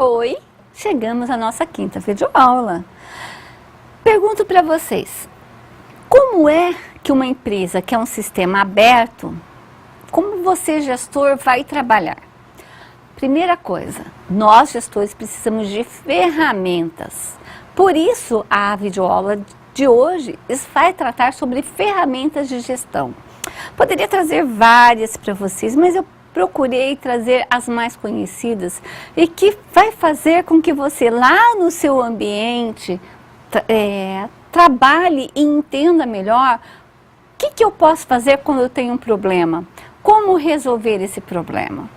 Oi, chegamos à nossa quinta videoaula. Pergunto para vocês, como é que uma empresa que é um sistema aberto, como você, gestor, vai trabalhar? Primeira coisa, nós, gestores, precisamos de ferramentas. Por isso, a videoaula de hoje vai tratar sobre ferramentas de gestão. Poderia trazer várias para vocês, mas eu procurei trazer as mais conhecidas e que vai fazer com que você lá no seu ambiente trabalhe e entenda melhor o que eu posso fazer quando eu tenho um problema, como resolver esse problema.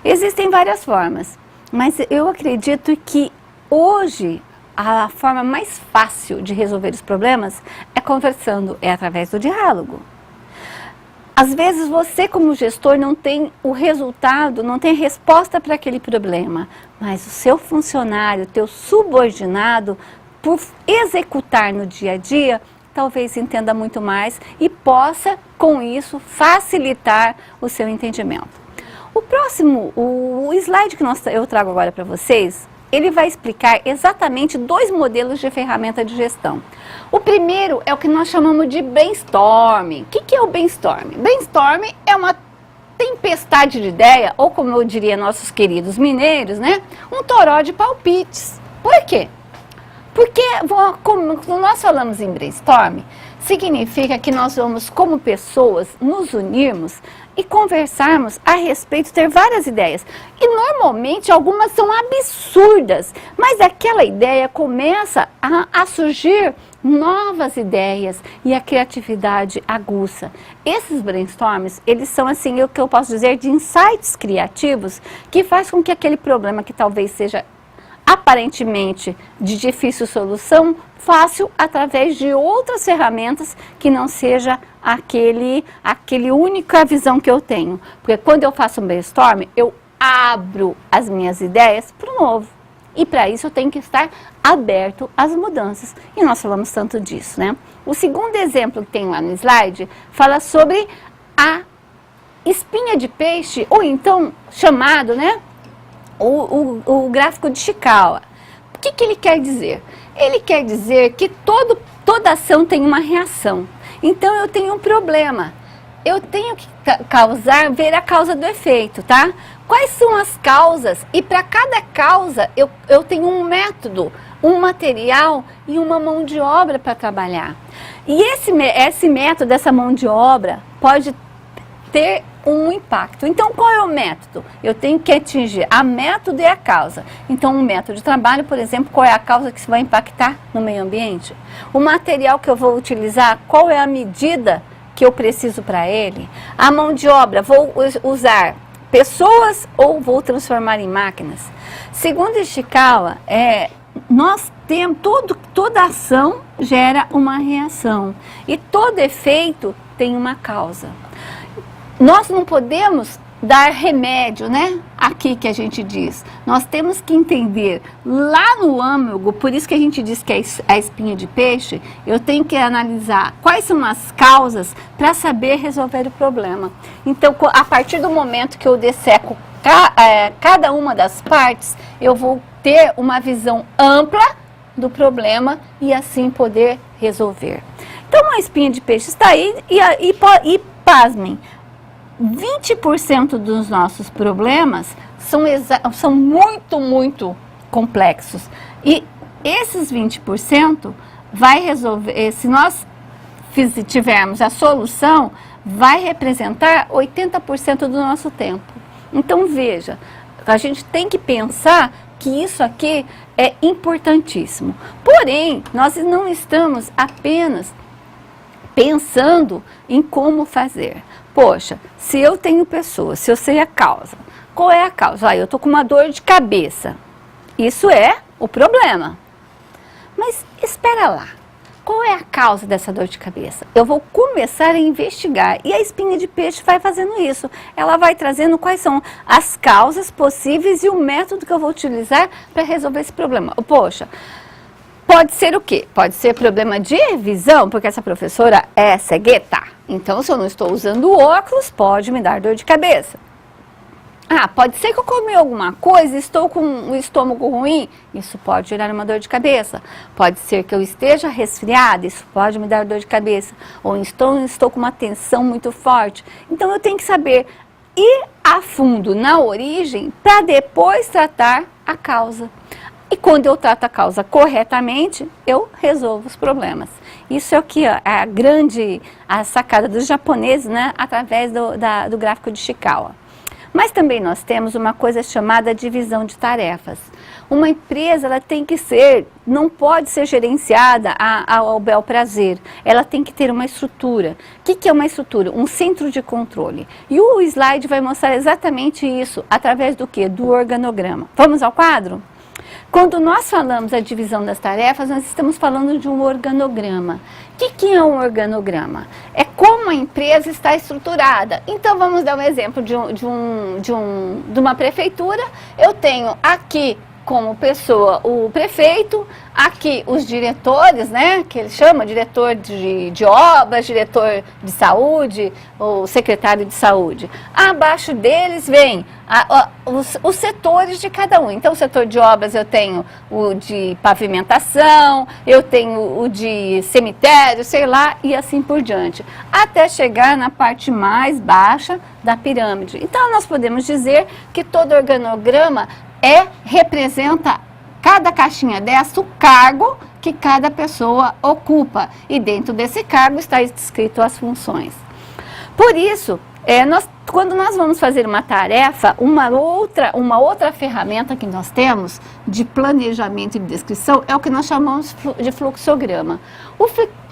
Existem várias formas, mas eu acredito que hoje a forma mais fácil de resolver os problemas é conversando, é através do diálogo. Às vezes você como gestor não tem o resultado, não tem a resposta para aquele problema, mas o seu funcionário, o teu subordinado, por executar no dia a dia, talvez entenda muito mais e possa, com isso, facilitar o seu entendimento. O slide que eu trago agora para vocês, ele vai explicar exatamente dois modelos de ferramenta de gestão. O primeiro é o que nós chamamos de brainstorming. O que é o brainstorming? Brainstorming é uma tempestade de ideia, ou como eu diria nossos queridos mineiros, né? Um toró de palpites. Por quê? Porque quando nós falamos em brainstorming, significa que nós vamos, como pessoas, nos unirmos e conversarmos a respeito, ter várias ideias. E normalmente algumas são absurdas, mas aquela ideia começa a surgir novas ideias e a criatividade aguça. Esses brainstorms, eles são assim, o que eu posso dizer, de insights criativos que faz com que aquele problema que talvez seja aparentemente de difícil solução, fácil através de outras ferramentas que não seja aquele única visão que eu tenho. Porque quando eu faço um brainstorm, eu abro as minhas ideias para o novo. E para isso eu tenho que estar aberto às mudanças. E nós falamos tanto disso, né? O segundo exemplo que tem lá no slide fala sobre a espinha de peixe, ou então chamado, né? O gráfico de Ishikawa. O que ele quer dizer? Ele quer dizer que toda ação tem uma reação. Então eu tenho um problema. Eu tenho que ver a causa do efeito, tá? Quais são as causas? E para cada causa eu tenho um método, um material e uma mão de obra para trabalhar. E esse método, essa mão de obra, pode ter um impacto. Então, qual é o método? Eu tenho que atingir a método e a causa. Então, um método de trabalho, por exemplo, qual é a causa que vai impactar no meio ambiente? O material que eu vou utilizar, qual é a medida que eu preciso para ele? A mão de obra, vou usar pessoas ou vou transformar em máquinas? Segundo Ishikawa, nós temos, toda ação gera uma reação e todo efeito tem uma causa. Nós não podemos dar remédio, né? Aqui que a gente diz. Nós temos que entender lá no âmago, por isso que a gente diz que é a espinha de peixe, eu tenho que analisar quais são as causas para saber resolver o problema. Então, a partir do momento que eu disseco cada uma das partes, eu vou ter uma visão ampla do problema e assim poder resolver. Então, a espinha de peixe está aí e pasmem. 20% dos nossos problemas são muito complexos. E esses 20% vai resolver, se nós tivermos a solução, vai representar 80% do nosso tempo. Então veja, a gente tem que pensar que isso aqui é importantíssimo. Porém, nós não estamos apenas pensando em como fazer. Poxa, se eu tenho pessoas, se eu sei a causa, qual é a causa? Eu estou com uma dor de cabeça. Isso é o problema. Mas espera lá, qual é a causa dessa dor de cabeça? Eu vou começar a investigar e a espinha de peixe vai fazendo isso. Ela vai trazendo quais são as causas possíveis e o método que eu vou utilizar para resolver esse problema. Poxa, pode ser o quê? Pode ser problema de visão, porque essa professora é cegueta. Então, se eu não estou usando óculos, pode me dar dor de cabeça. Ah, pode ser que eu comi alguma coisa, estou com o estômago ruim, isso pode gerar uma dor de cabeça. Pode ser que eu esteja resfriada, isso pode me dar dor de cabeça. Ou estou com uma tensão muito forte. Então eu tenho que saber ir a fundo na origem para depois tratar a causa. E quando eu trato a causa corretamente, eu resolvo os problemas. Isso é o que a sacada dos japoneses, né, através do gráfico de Chikawa. Mas também nós temos uma coisa chamada divisão de tarefas. Uma empresa, ela tem que não pode ser gerenciada ao bel prazer. Ela tem que ter uma estrutura. O que é uma estrutura? Um centro de controle. E o slide vai mostrar exatamente isso, através do quê? Do organograma. Vamos ao quadro? Quando nós falamos a divisão das tarefas, nós estamos falando de um organograma. O que é um organograma? É como a empresa está estruturada. Então, vamos dar um exemplo de uma prefeitura. Eu tenho aqui como pessoa o prefeito, aqui os diretores, né, que ele chama diretor de obras, diretor de saúde, ou secretário de saúde. Abaixo deles vem os setores de cada um. Então, o setor de obras eu tenho o de pavimentação, eu tenho o de cemitério, sei lá, e assim por diante, até chegar na parte mais baixa da pirâmide. Então, nós podemos dizer que todo organograma representa cada caixinha dessa o cargo que cada pessoa ocupa, e dentro desse cargo está escrito as funções. Por isso, quando nós vamos fazer uma tarefa, uma outra ferramenta que nós temos de planejamento e de descrição é o que nós chamamos de fluxograma.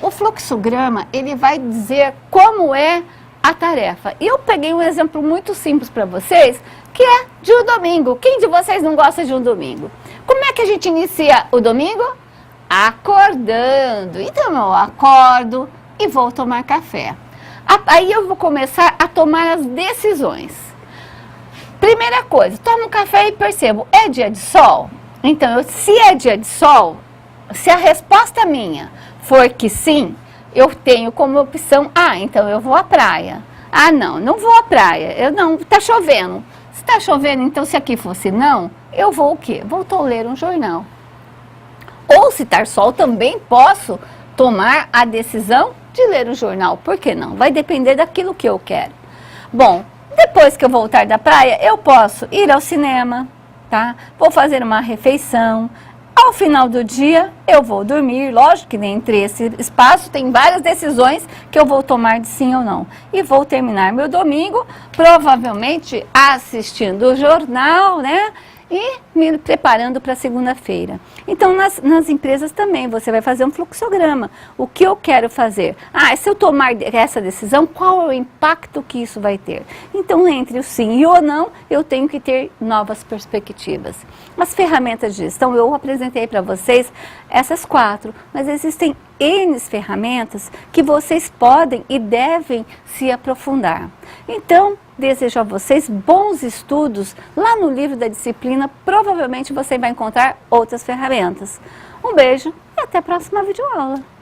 O fluxograma, ele vai dizer como é a tarefa. E eu peguei um exemplo muito simples para vocês, que é de um domingo. Quem de vocês não gosta de um domingo? Como é que a gente inicia o domingo? Acordando. Então eu acordo e vou tomar café. Aí eu vou começar a tomar as decisões. Primeira coisa, tomo café e percebo, é dia de sol? Então, se é dia de sol, se a resposta minha for que sim, eu tenho como opção, então eu vou à praia. Não vou à praia, tá chovendo. Se tá chovendo, então se aqui fosse não, eu vou o quê? Vou ler um jornal. Ou se tá sol, também posso tomar a decisão de ler o jornal. Por que não? Vai depender daquilo que eu quero. Bom, depois que eu voltar da praia, eu posso ir ao cinema, tá? Vou fazer uma refeição. Ao final do dia, eu vou dormir. Lógico que entre esse espaço tem várias decisões que eu vou tomar de sim ou não. E vou terminar meu domingo, provavelmente assistindo o jornal, né? E me preparando para segunda-feira. Então, nas empresas também, você vai fazer um fluxograma. O que eu quero fazer? Se eu tomar essa decisão, qual é o impacto que isso vai ter? Então, entre o sim e o não, eu tenho que ter novas perspectivas. As ferramentas de gestão, eu apresentei para vocês essas 4, mas existem N ferramentas que vocês podem e devem se aprofundar. Então, desejo a vocês bons estudos. Lá no livro da disciplina, provavelmente você vai encontrar outras ferramentas. Um beijo e até a próxima videoaula.